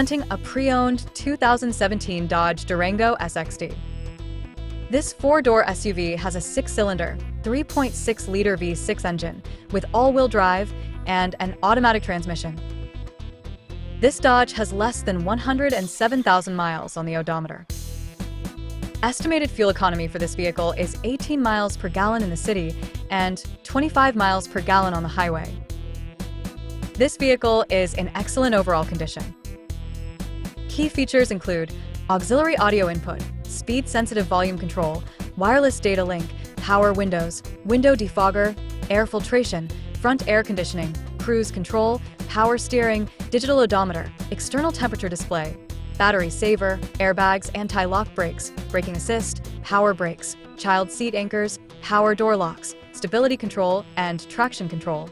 Presenting a pre-owned 2017 Dodge Durango SXT. This four-door SUV has a 6-cylinder, 3.6-liter V6 engine with all-wheel drive and an automatic transmission. This Dodge has less than 107,000 miles on the odometer. Estimated fuel economy for this vehicle is 18 miles per gallon in the city and 25 miles per gallon on the highway. This vehicle is in excellent overall condition. Key features include auxiliary audio input, speed-sensitive volume control, wireless data link, power windows, window defogger, air filtration, front air conditioning, cruise control, power steering, digital odometer, external temperature display, battery saver, airbags, anti-lock brakes, braking assist, power brakes, child seat anchors, power door locks, stability control, and traction control.